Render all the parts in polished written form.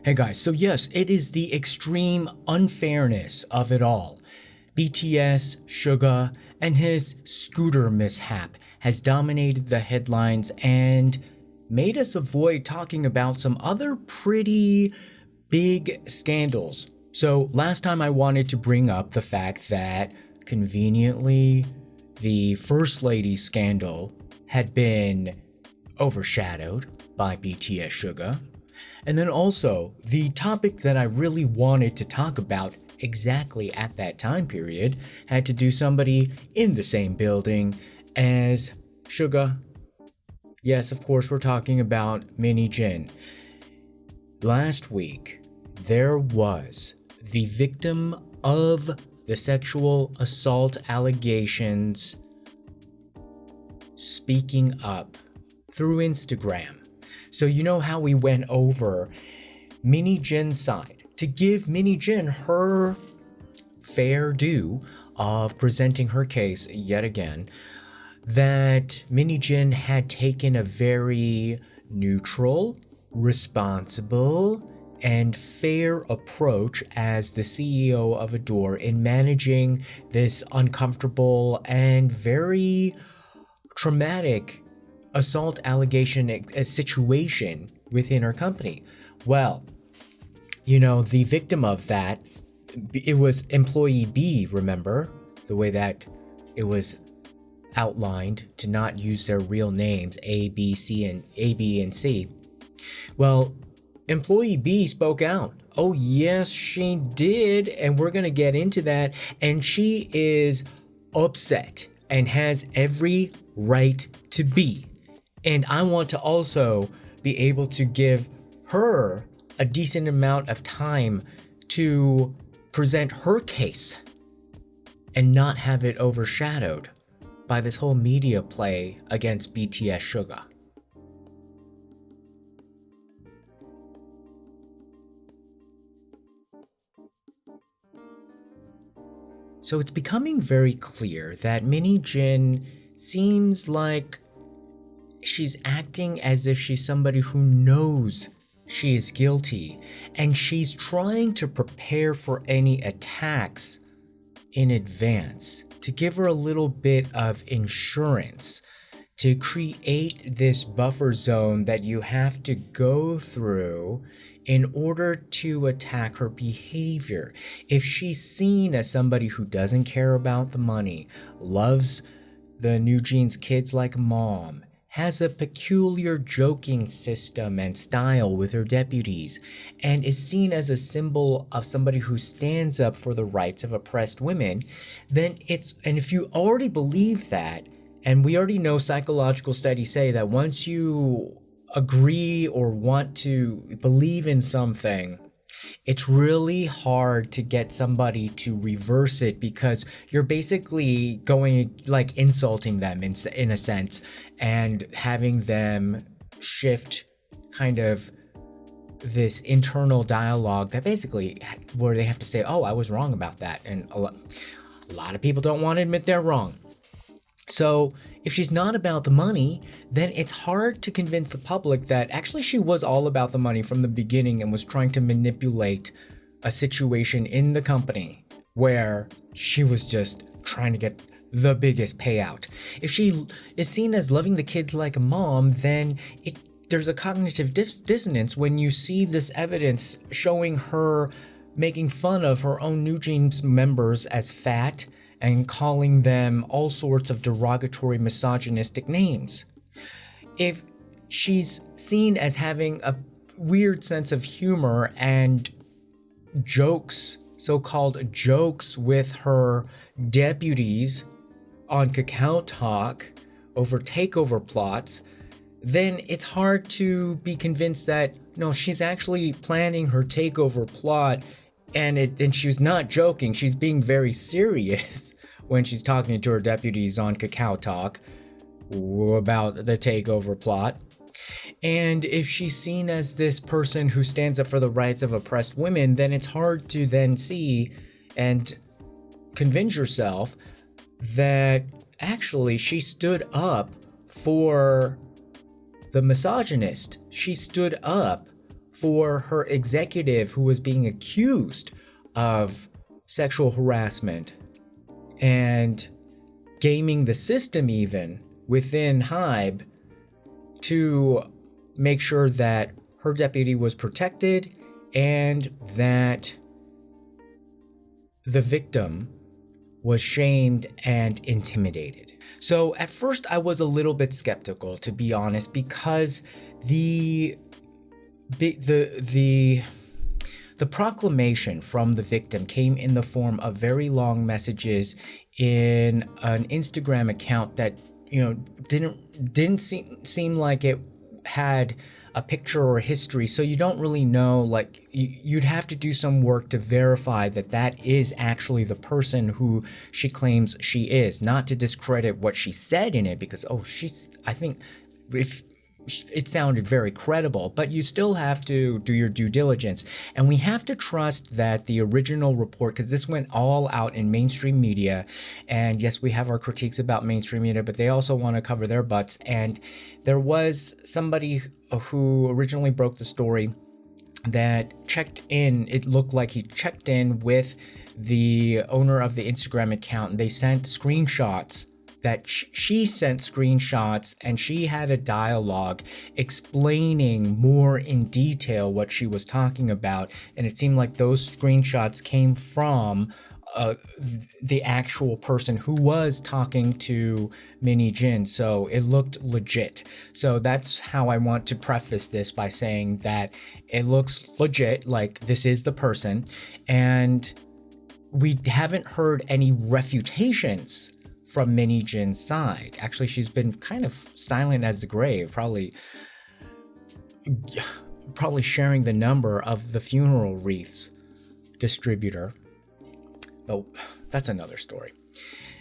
Hey guys, so yes, it is the extreme unfairness of it all. BTS, Suga, and his scooter mishap has dominated the headlines and made us avoid talking about some other pretty big scandals. So last time I wanted to bring up the fact that, conveniently, the First Lady scandal had been overshadowed by BTS Suga. And then also, the topic that I really wanted to talk about exactly at that time period had to do somebody in the same building as Suga. Yes, of course, we're talking about Min Hee-jin. Last week, there was the victim of the sexual assault allegations speaking up through Instagram. So you know how we went over Min Hee-jin's side to give Min Hee-jin her fair due of presenting her case yet again, that Min Hee-jin had taken a very neutral, responsible, and fair approach as the CEO of ADOR in managing this uncomfortable and very traumatic assault allegation situation within her company. Well, you know, the victim of that, it was employee B, remember? The way that it was outlined to not use their real names, A, B, and C. Well, employee B spoke out. Oh yes, she did, and we're gonna get into that. And she is upset and has every right to be. And I want to also be able to give her a decent amount of time to present her case and not have it overshadowed by this whole media play against BTS Suga. So it's becoming very clear that Min Hee-jin seems like she's acting as if she's somebody who knows she is guilty, and she's trying to prepare for any attacks in advance to give her a little bit of insurance, to create this buffer zone that you have to go through in order to attack her behavior. If she's seen as somebody who doesn't care about the money, loves the New Jeans kids like mom, has a peculiar joking system and style with her deputies, and is seen as a symbol of somebody who stands up for the rights of oppressed women, then and if you already believe that, and we already know psychological studies say that once you agree or want to believe in something, it's really hard to get somebody to reverse it, because you're basically going, like, insulting them in a sense, and having them shift kind of this internal dialogue that basically where they have to say, oh, I was wrong about that. And a lot of people don't want to admit they're wrong. So if she's not about the money, then it's hard to convince the public that actually she was all about the money from the beginning and was trying to manipulate a situation in the company where she was just trying to get the biggest payout. If she is seen as loving the kids like a mom, then there's a cognitive dissonance when you see this evidence showing her making fun of her own New Jeans members as fat and calling them all sorts of derogatory, misogynistic names. If she's seen as having a weird sense of humor and jokes, so-called jokes with her deputies on Kakao Talk over takeover plots, then it's hard to be convinced that, no, she's actually planning her takeover plot, and she's not joking. She's being very serious when she's talking to her deputies on Kakao Talk about the takeover plot. And if she's seen as this person who stands up for the rights of oppressed women, then it's hard to then see and convince yourself that actually she stood up for the misogynist. She stood up for her executive who was being accused of sexual harassment and gaming the system even within HYBE to make sure that her deputy was protected and that the victim was shamed and intimidated. So at first I was a little bit skeptical, to be honest, because the proclamation from the victim came in the form of very long messages in an Instagram account that, you know, didn't seem like it had a picture or a history, so you don't really know, like, you'd have to do some work to verify that that is actually the person who she claims she is, not to discredit what she said in it, because I think if it sounded very credible, but you still have to do your due diligence. And we have to trust that the original report, because this went all out in mainstream media, and yes, we have our critiques about mainstream media, but they also want to cover their butts. And there was somebody who originally broke the story that checked in. It looked like he checked in with the owner of the Instagram account, and they sent screenshots that she sent screenshots, and she had a dialogue explaining more in detail what she was talking about. And it seemed like those screenshots came from the actual person who was talking to Min Hee-jin. So it looked legit. So that's how I want to preface this, by saying that it looks legit, like this is the person. And we haven't heard any refutations from Min Hee-jin's side. Actually, she's been kind of silent as the grave, probably sharing the number of the funeral wreaths distributor. But that's another story.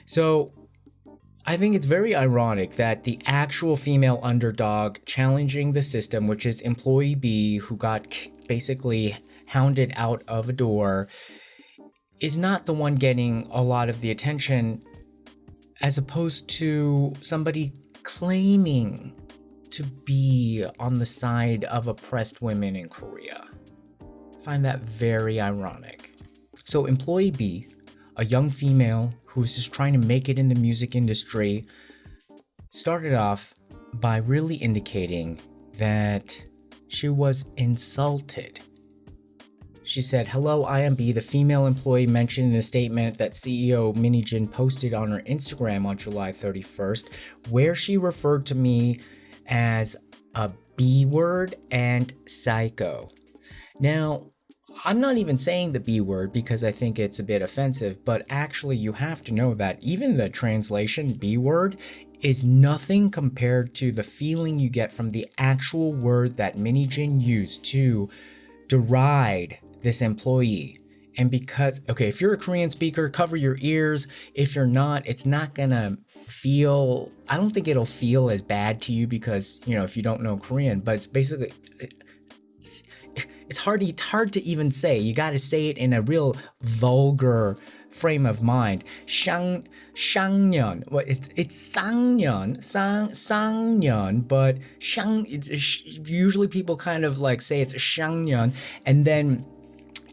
So I think it's very ironic that the actual female underdog challenging the system, which is employee B, who got basically hounded out of ADOR, is not the one getting a lot of the attention, as opposed to somebody claiming to be on the side of oppressed women in Korea. I find that very ironic. So employee B, a young female who's just trying to make it in the music industry, started off by really indicating that she was insulted. She said, "Hello, I am B, the female employee mentioned in a statement that CEO Min Hee-jin posted on her Instagram on July 31st, where she referred to me as a B word and psycho." Now, I'm not even saying the B word because I think it's a bit offensive, but actually you have to know that even the translation B word is nothing compared to the feeling you get from the actual word that Min Hee-jin used to deride this employee. And because, okay, if you're a Korean speaker, cover your ears. If you're not, it's not gonna feel, I don't think it'll feel as bad to you because, you know, if you don't know Korean, but it's basically, it's hard to even say. You got to say it in a real vulgar frame of mind. 쌍년. Well, it's 쌍년, but usually people kind of like say it's 쌍년, and then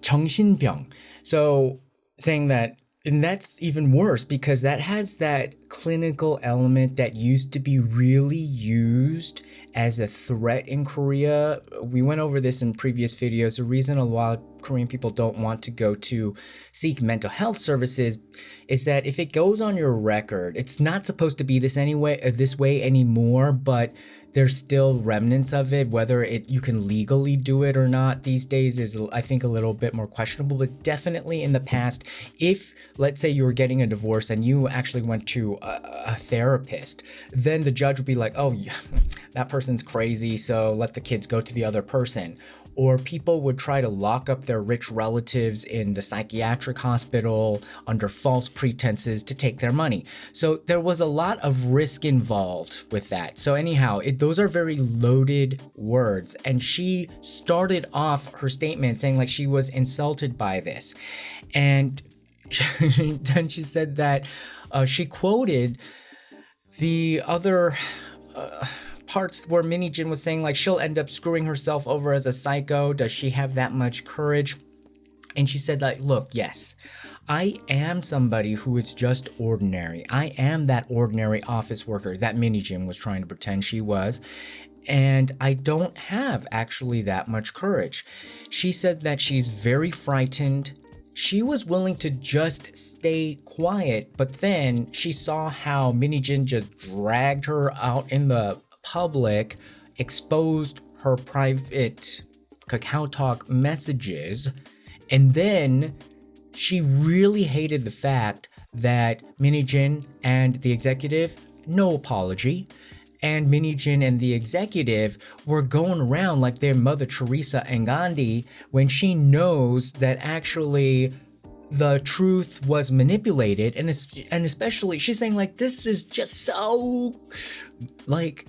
정신병. So saying that, and that's even worse because that has that clinical element that used to be really used as a threat in Korea. We went over this in previous videos. The reason a lot of Korean people don't want to go to seek mental health services is that if it goes on your record, it's not supposed to be this way anymore, but there's still remnants of it. Whether you can legally do it or not these days is, I think, a little bit more questionable. But definitely in the past, if let's say you were getting a divorce and you actually went to a therapist, then the judge would be like, "Oh, that person's crazy, so let the kids go to the other person." Or people would try to lock up their rich relatives in the psychiatric hospital under false pretenses to take their money. So there was a lot of risk involved with that. So anyhow, those are very loaded words. And she started off her statement saying like she was insulted by this. And then she said that she quoted the other parts where Min Hee-jin was saying like she'll end up screwing herself over as a psycho. Does she have that much courage? And she said like, look, yes, I am somebody who is just ordinary. I am that ordinary office worker that Min Hee-jin was trying to pretend she was. And I don't have actually that much courage. She said that she's very frightened. She was willing to just stay quiet, but then she saw how Min Hee-jin just dragged her out in the public, exposed her private Kakao Talk messages, and then she really hated the fact that Min Hee-jin and the executive, no apology, and Min Hee-jin and the executive were going around like they're Mother Teresa and Gandhi when she knows that actually the truth was manipulated, and especially she's saying like this is just so like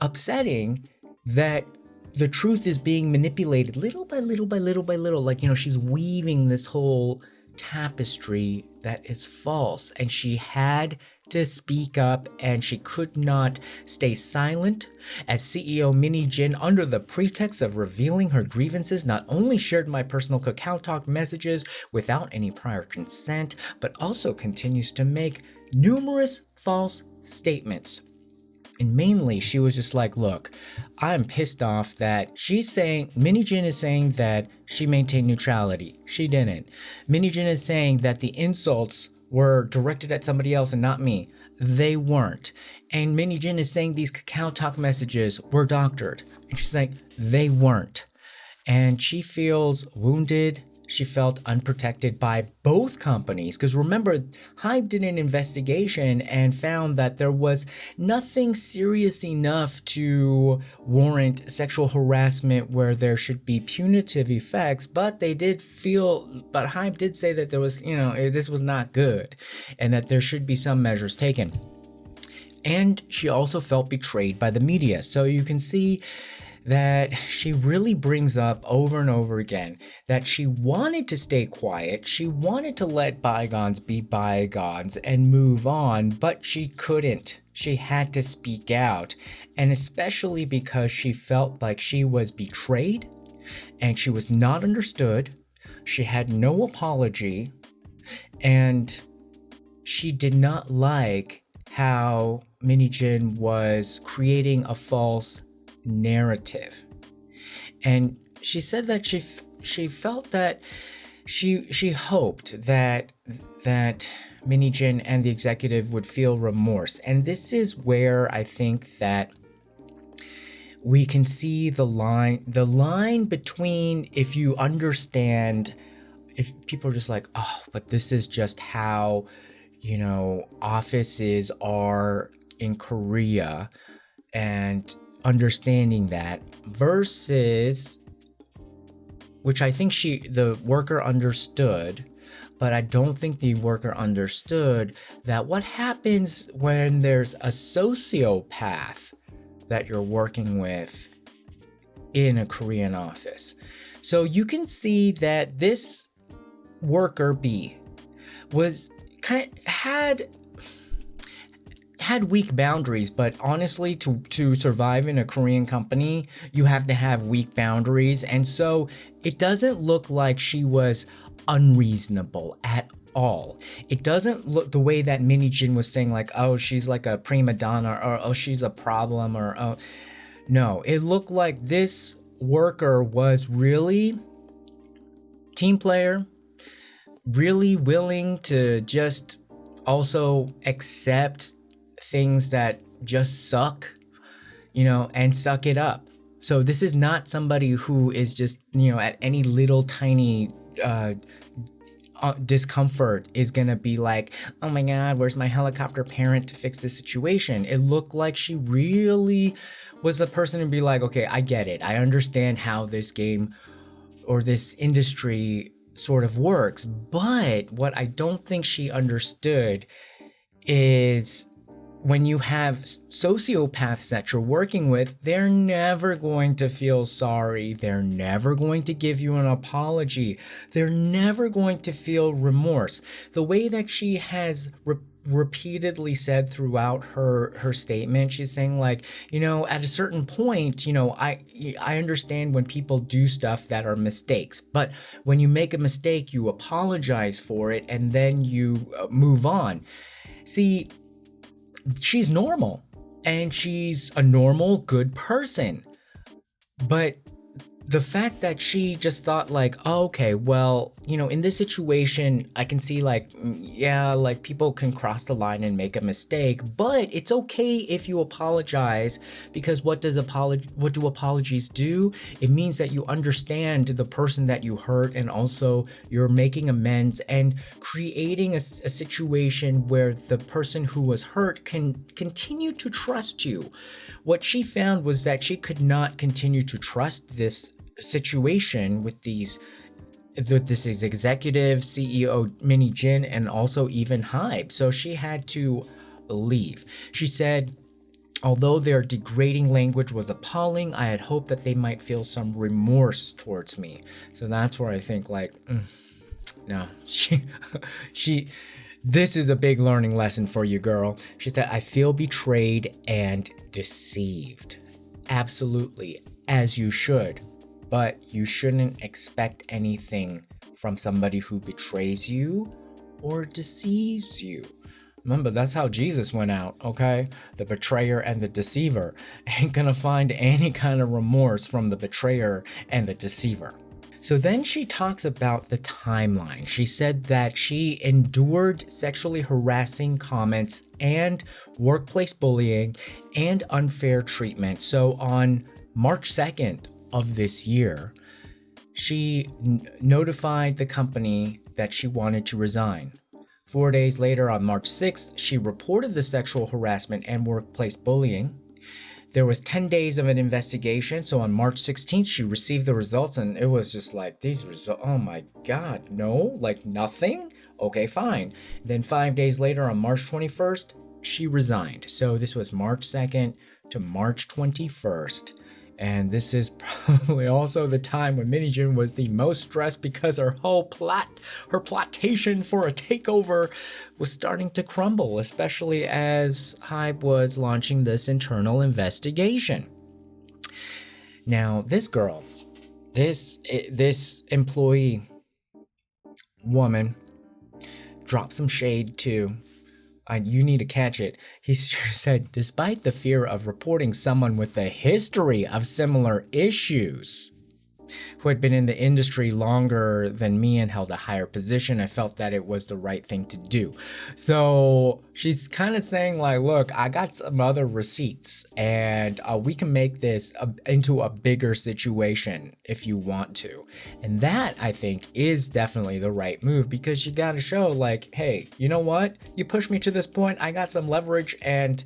upsetting that the truth is being manipulated little by little by little by little, like, you know, she's weaving this whole tapestry that is false, and she had to speak up, and she could not stay silent as CEO Min Hee-jin, under the pretext of revealing her grievances, not only shared my personal Kakao Talk messages without any prior consent, but also continues to make numerous false statements. And mainly, she was just like, look, I'm pissed off that she's saying, Min Hee-jin is saying that she maintained neutrality. She didn't. Min Hee-jin is saying that the insults were directed at somebody else and not me. They weren't. And Min Hee-jin is saying these Kakao Talk messages were doctored. And she's like, they weren't. And she feels wounded. She felt unprotected by both companies. Because remember, HYBE did an investigation and found that there was nothing serious enough to warrant sexual harassment where there should be punitive effects. But HYBE did say that there was, you know, this was not good and that there should be some measures taken. And she also felt betrayed by the media. So you can see that she really brings up over and over again that she wanted to stay quiet, she wanted to let bygones be bygones and move on, but she couldn't. She had to speak out, and especially because she felt like she was betrayed and she was not understood, she had no apology, and she did not like how Min Hee-jin was creating a false narrative. And she said that she felt that she hoped that Min Hee-jin and the executive would feel remorse. And this is where I think that we can see the line between, if you understand, if people are just like, oh, but this is just how, you know, offices are in Korea, and understanding that, versus, which I think the worker understood, but I don't think the worker understood that what happens when there's a sociopath that you're working with in a Korean office. So you can see that this worker B was had weak boundaries, but honestly, to survive in a Korean company, you have to have weak boundaries. And so it doesn't look like she was unreasonable at all. It doesn't look the way that Min Hee-jin was saying, like, oh, she's like a prima donna, or oh, she's a problem, or oh. No, it looked like this worker was really team player, really willing to just also accept things that just suck, you know, and suck it up. So this is not somebody who is just, you know, at any little tiny discomfort is gonna be like, oh my god, where's my helicopter parent to fix this situation? It looked like she really was a person to be like, okay, I get it, I understand how this game or this industry sort of works, but what I don't think she understood is when you have sociopaths that you're working with, they're never going to feel sorry. They're never going to give you an apology. They're never going to feel remorse. The way that she has repeatedly said throughout her statement. She's saying like, at a certain point, I understand when people do stuff that are mistakes, but when you make a mistake, you apologize for it and then you move on. See, she's normal and she's a normal, good person, but the fact that she just thought like, oh, okay, well, in this situation, I can see like, yeah, like people can cross the line and make a mistake, but it's okay if you apologize, because what do apologies do? It means that you understand the person that you hurt, and also you're making amends and creating a situation where the person who was hurt can continue to trust you. What she found was that she could not continue to trust this situation with this executive CEO Min Hee-jin and also even HYBE. So she had to leave. She said, although their degrading language was appalling, I had hoped that they might feel some remorse towards me. So that's where I think like, no, she this is a big learning lesson for you, girl. She said, I feel betrayed and deceived. Absolutely, as you should. But you shouldn't expect anything from somebody who betrays you or deceives you. Remember, that's how Jesus went out, okay? The betrayer and the deceiver. Ain't gonna find any kind of remorse from the betrayer and the deceiver. So then she talks about the timeline. She said that she endured sexually harassing comments and workplace bullying and unfair treatment. So on March 2nd of this year, she notified the company that she wanted to resign. 4 days later, on March 6th, she reported the sexual harassment and workplace bullying. There was 10 days of an investigation, so on March 16th, she received the results, and it was just like, these results, oh my god, no, like nothing? Okay, fine. Then 5 days later, on March 21st, she resigned. So this was March 2nd to March 21st. And this is probably also the time when Min Hee-jin was the most stressed, because her whole her plotation for a takeover was starting to crumble, especially as HYBE was launching this internal investigation. Now, this girl, this employee woman dropped some shade too. You need to catch it. He said, despite the fear of reporting someone with a history of similar issues, who had been in the industry longer than me and held a higher position, I felt that it was the right thing to do. So she's kind of saying like, look, I got some other receipts and we can make this into a bigger situation if you want to. And that, I think, is definitely the right move, because you got to show like, hey, you know what? You pushed me to this point. I got some leverage and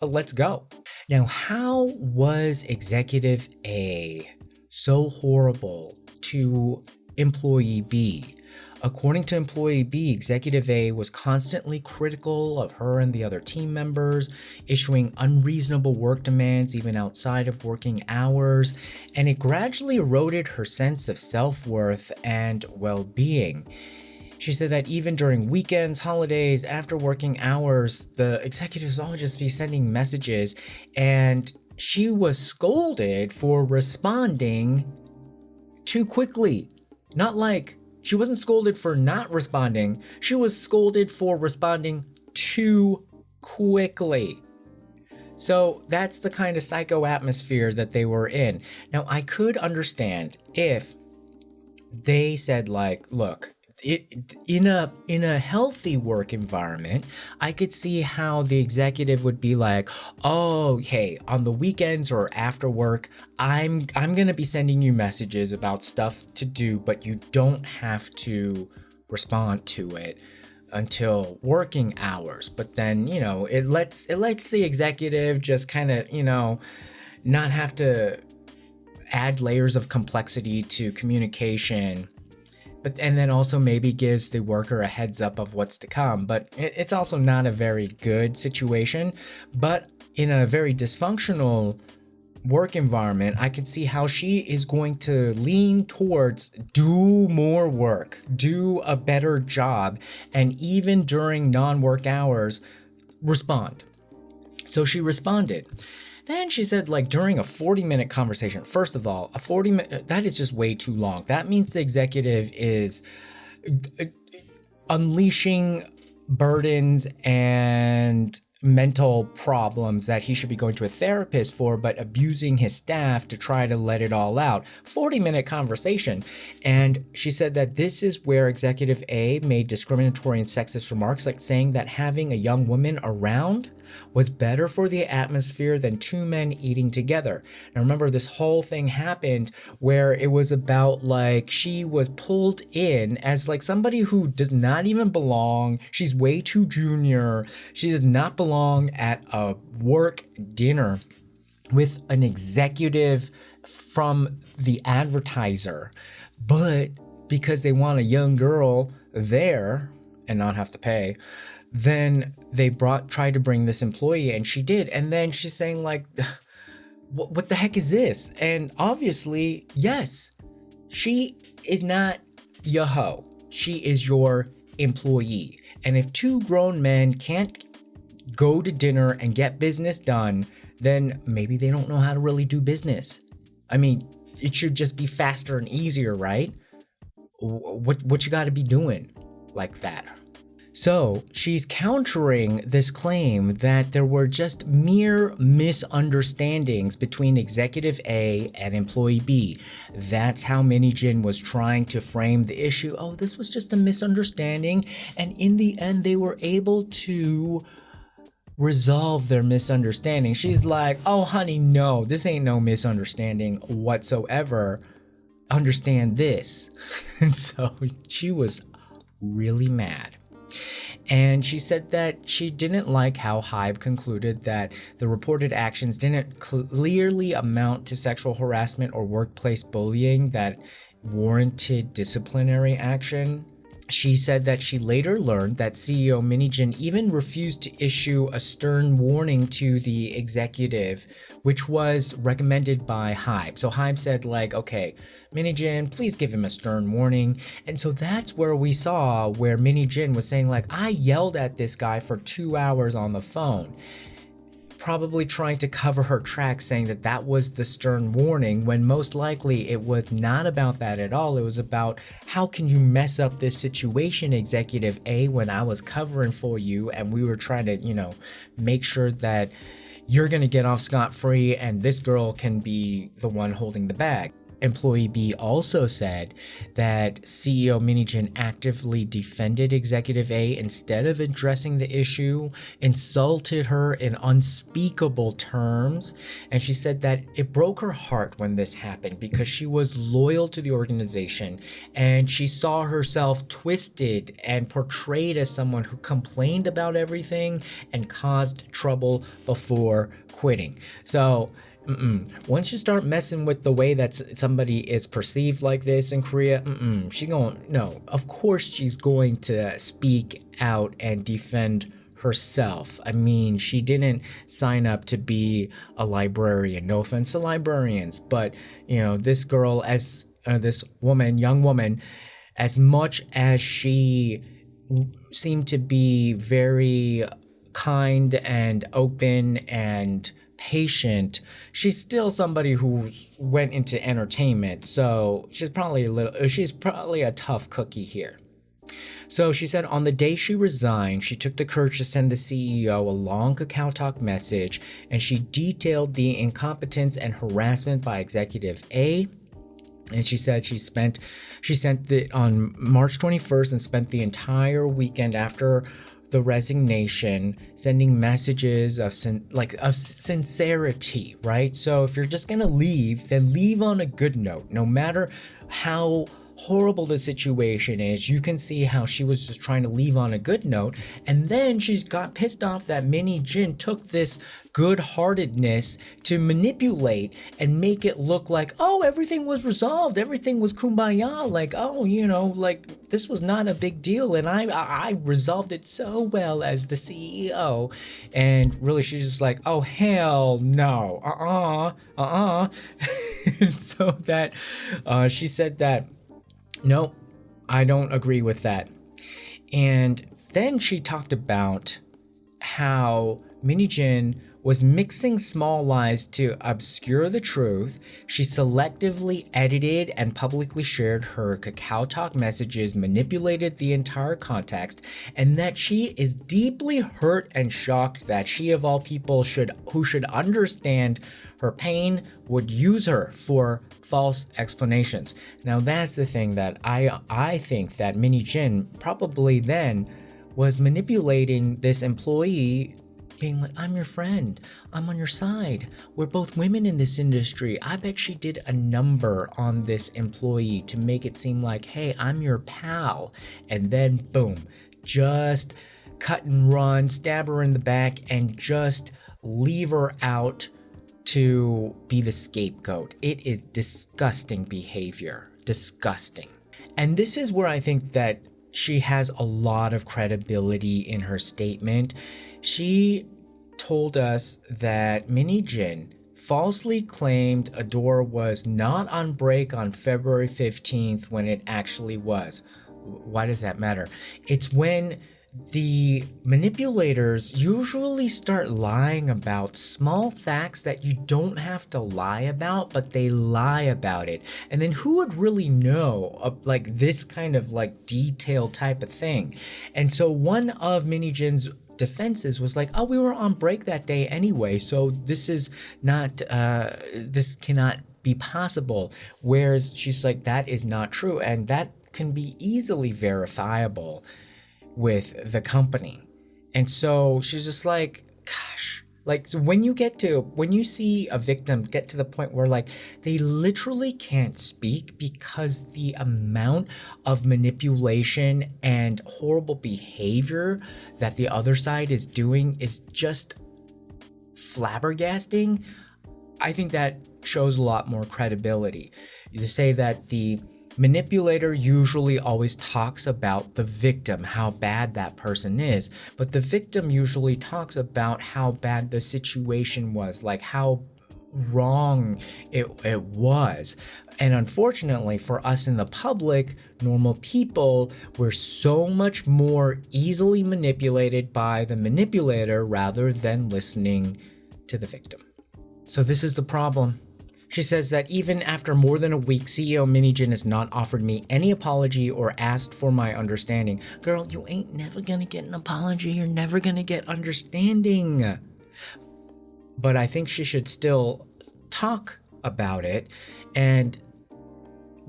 let's go. Now, how was Executive A so horrible to Employee B? According to Employee B, Executive A was constantly critical of her and the other team members, issuing unreasonable work demands even outside of working hours, and it gradually eroded her sense of self-worth and well-being. She said that even during weekends, holidays, after working hours, the executives all just be sending messages, and she was scolded for responding too quickly. Not like she wasn't scolded for not responding. She was scolded for responding too quickly. So that's the kind of psycho atmosphere that they were in. Now, I could understand if they said like, look, in a healthy work environment, I could see how the executive would be like, oh, hey, on the weekends or after work, I'm gonna be sending you messages about stuff to do, but you don't have to respond to it until working hours. But then, it lets the executive just kind of, not have to add layers of complexity to communication. And then also maybe gives the worker a heads up of what's to come. But it's also not a very good situation. But in a very dysfunctional work environment, I can see how she is going to lean towards do more work, do a better job, and even during non-work hours, respond. So she responded. Then she said, like, during a 40-minute conversation, first of all, a 40-minute, that is just way too long. That means the executive is unleashing burdens and mental problems that he should be going to a therapist for, but abusing his staff to try to let it all out. 40-minute conversation. And she said that this is where Executive A made discriminatory and sexist remarks, like saying that having a young woman around was better for the atmosphere than two men eating together. Now remember, this whole thing happened where it was about like she was pulled in as like somebody who does not even belong. She's way too junior. She does not belong at a work dinner with an executive from the advertiser. But because they want a young girl there and not have to pay, then they tried to bring this employee, and she did. And then she's saying like, what the heck is this? And obviously, yes, she is not your hoe. She is your employee. And if two grown men can't go to dinner and get business done, then maybe they don't know how to really do business. I mean, it should just be faster and easier, right? What you got to be doing like that? So she's countering this claim that there were just mere misunderstandings between Executive A and Employee B. That's how Min Hee-jin was trying to frame the issue. Oh, this was just a misunderstanding. And in the end, they were able to resolve their misunderstanding. She's like, oh, honey, no, this ain't no misunderstanding whatsoever. Understand this. And so she was really mad. And she said that she didn't like how HYBE concluded that the reported actions didn't clearly amount to sexual harassment or workplace bullying that warranted disciplinary action. She said that she later learned that CEO Min Hee-jin even refused to issue a stern warning to the executive, which was recommended by HYBE. So HYBE said like, okay, Min Hee-jin, please give him a stern warning. And so that's where we saw where Min Hee-jin was saying like, I yelled at this guy for 2 hours on the phone, probably trying to cover her tracks, saying that that was the stern warning, when most likely it was not about that at all. It was about, how can you mess up this situation, Executive A, when I was covering for you and we were trying to, make sure that you're going to get off scot-free and this girl can be the one holding the bag. Employee B also said that CEO Min Hee-jin actively defended Executive A instead of addressing the issue, insulted her in unspeakable terms, and she said that it broke her heart when this happened because she was loyal to the organization and she saw herself twisted and portrayed as someone who complained about everything and caused trouble before quitting. So once you start messing with the way that somebody is perceived like this in Korea, of course she's going to speak out and defend herself. I mean, she didn't sign up to be a librarian. No offense to librarians, but this girl, as young woman, as much as she seemed to be very kind and open and patient, she's still somebody who went into entertainment, so she's probably a tough cookie here. So she said on the day she resigned, she took the courage to send the CEO a long Kakao Talk message, and she detailed the incompetence and harassment by Executive A. And she said she sent it on March 21st and spent the entire weekend after the resignation sending messages of sincerity, right? So if you're just gonna leave, then leave on a good note. No matter how horrible the situation is. You can see how she was just trying to leave on a good note, and then she's got pissed off that Min Hee-jin took this good-heartedness to manipulate and make it look like, oh, everything was resolved, everything was kumbaya, like, oh, you know, like, this was not a big deal, and I resolved it so well as the CEO. And really, she's just like, oh, hell no, and so that she said that, no, I don't agree with that. And then she talked about how Min Hee-jin was mixing small lies to obscure the truth. She selectively edited and publicly shared her Kakao Talk messages, manipulated the entire context, and that she is deeply hurt and shocked that she, of all people, who should understand her pain, would use her for false explanations. Now that's the thing that I think that Min Hee-jin probably then was manipulating this employee, being like, I'm your friend, I'm on your side, we're both women in this industry. I bet she did a number on this employee to make it seem like, hey, I'm your pal. And then boom, just cut and run, stab her in the back, and just leave her out to be the scapegoat. It is disgusting behavior, disgusting. And this is where I think that she has a lot of credibility in her statement. She told us that Min Hee-jin falsely claimed ADOR was not on break on February 15th when it actually was. Why does that matter? It's when the manipulators usually start lying about small facts that you don't have to lie about, but they lie about it. And then who would really know like this kind of like detailed type of thing? And so one of Min Hee-jin's defenses was like, oh, we were on break that day anyway, so this is not, this cannot be possible. Whereas she's like, that is not true, and that can be easily verifiable with the company. And so she's just like, gosh, like, so when you see a victim get to the point where like they literally can't speak because the amount of manipulation and horrible behavior that the other side is doing is just flabbergasting, I think that shows a lot more credibility. You say that the manipulator usually always talks about the victim, how bad that person is, but the victim usually talks about how bad the situation was, like how wrong it was. And unfortunately for us in the public, normal people, we're so much more easily manipulated by the manipulator rather than listening to the victim. So this is the problem. She says that even after more than a week, CEO Min Hee-jin has not offered me any apology or asked for my understanding. Girl, you ain't never gonna get an apology. You're never gonna get understanding. But I think she should still talk about it and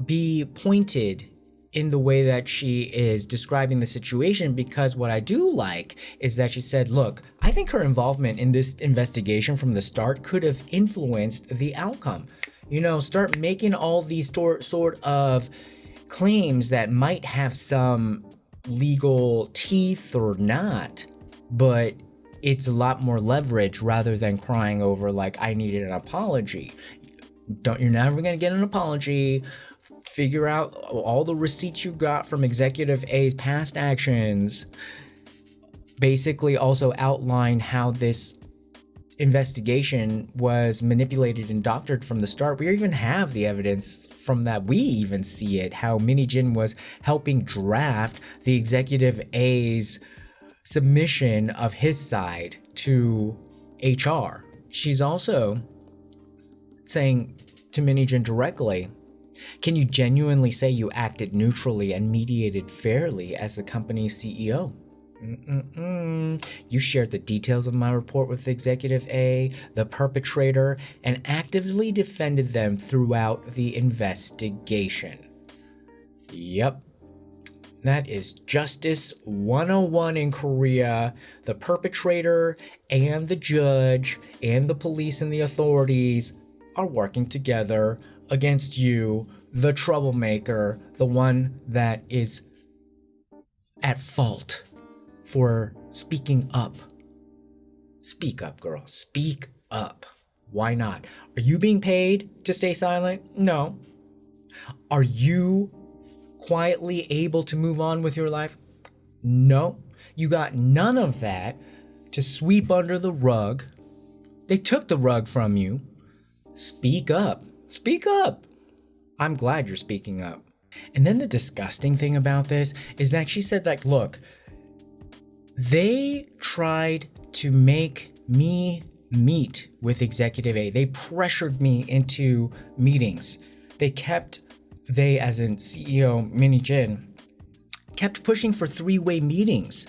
be pointed in the way that she is describing the situation, because what I do like is that she said, look, I think her involvement in this investigation from the start could have influenced the outcome. You know, start making all these sort of claims that might have some legal teeth or not, but it's a lot more leverage rather than crying over like, I needed an apology. You're never gonna get an apology. Figure out all the receipts you got from Executive A's past actions. Basically also outline how this investigation was manipulated and doctored from the start. We even have the evidence from that. We even see it, how Min Hee-jin was helping draft the Executive A's submission of his side to HR. She's also saying to Min Hee-jin directly, can you genuinely say you acted neutrally and mediated fairly as the company's CEO? You shared the details of my report with Executive A, the perpetrator, and actively defended them throughout the investigation. Yep. That is Justice 101 in Korea. The perpetrator and the judge and the police and the authorities are working together against you the troublemaker, the one that is at fault for speaking up. Speak up, girl. Speak up. Why not? Are you being paid to stay silent? No. Are you quietly able to move on with your life? No. You got none of that to sweep under the rug. They took the rug from you. Speak up. Speak up. I'm glad you're speaking up. And then the disgusting thing about this is that she said, like, look, they tried to make me meet with Executive A. They pressured me into meetings. They as in CEO Min Hee-jin, kept pushing for three-way meetings.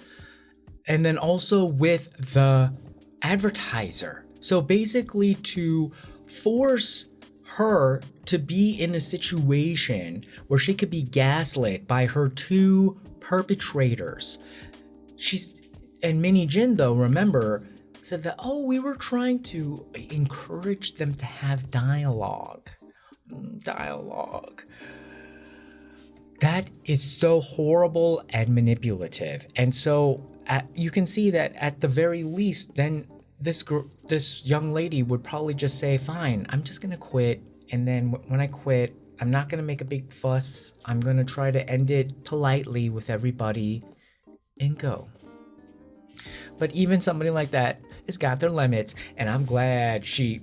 And then also with the advertiser. So basically to force her to be in a situation where she could be gaslit by her two perpetrators. And Min Hee-jin, though, remember, said that, oh, we were trying to encourage them to have dialogue. Dialogue. That is so horrible and manipulative. And so you can see that at the very least, then this young lady would probably just say, fine, I'm just going to quit. And then when I quit, I'm not going to make a big fuss. I'm going to try to end it politely with everybody and go. But even somebody like that has got their limits, and I'm glad she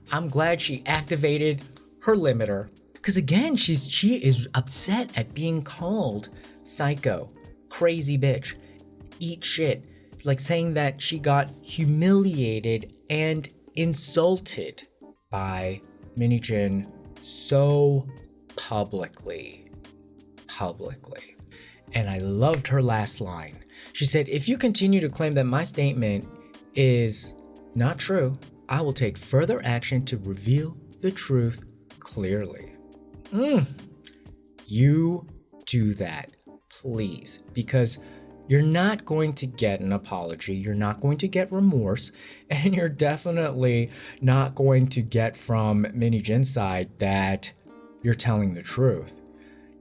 activated her limiter. Because again, she is upset at being called psycho, crazy bitch, eat shit, like saying that she got humiliated and insulted by Min Hee-jin so publicly. And I loved her last line. She said, if you continue to claim that my statement is not true, I will take further action to reveal the truth clearly. You do that, please, because you're not going to get an apology, you're not going to get remorse, and you're definitely not going to get from Min Hee-jin's side that you're telling the truth.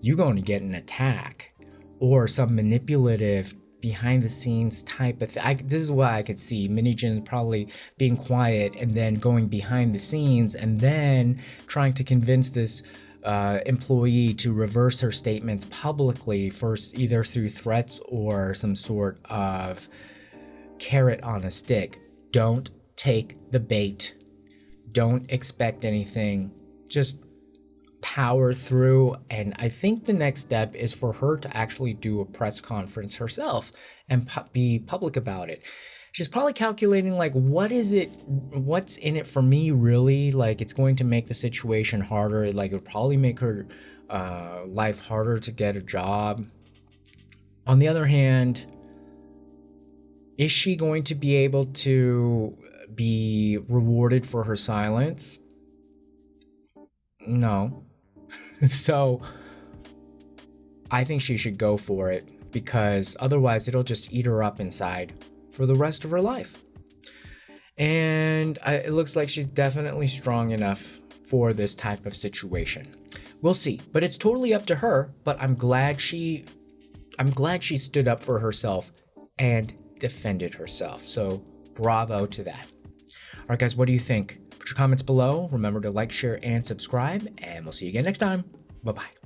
You're going to get an attack or some manipulative behind the scenes type of thing. This is what I could see Min Hee-jin probably being quiet and then going behind the scenes and then trying to convince this employee to reverse her statements publicly, first either through threats or some sort of carrot on a stick. Don't take the bait. Don't expect anything. Just power through. And I think the next step is for her to actually do a press conference herself and be public about it. She's probably calculating, like, what's in it for me, really? Like, it's going to make the situation harder. Like, it would probably make her life harder to get a job. On the other hand, is she going to be able to be rewarded for her silence? No. So I think she should go for it, because otherwise it'll just eat her up inside for the rest of her life. And it looks like she's definitely strong enough for this type of situation. We'll see, but it's totally up to her. But I'm glad she stood up for herself and defended herself. So bravo to that. All right, guys, what do you think? Put your comments below. Remember to like, share, and subscribe, and we'll see you again next time. Bye-bye.